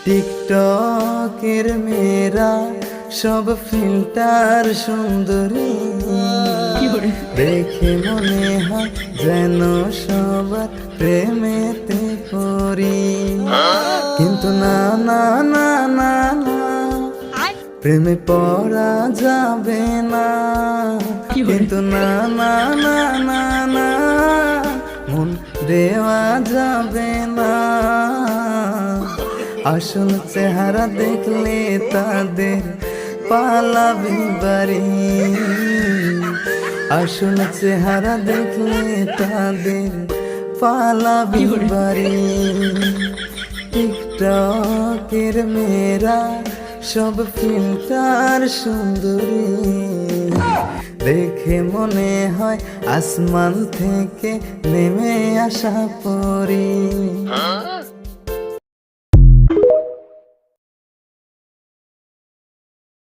টিকটকের মেয়েরা সব ফিল্টার সুন্দরী, দেখে মনে হয় যেন সবার প্রেমেতে পড়ি। কিন্তু না না না না না, প্রেমে পড়া যাবে না। কিন্তু না না না না না, মন দেওয়া যাবে না। আসল চেহারা দেখলে তাদের পালাবি বাড়ি, আসল চেহারা দেখলে তাদের পালাবি বাড়ি। টিকটকের মেয়েরা সব ফিল্টার সুন্দরী, দেখে মনে হয় আসমান থেকে নেমে আসা পরি।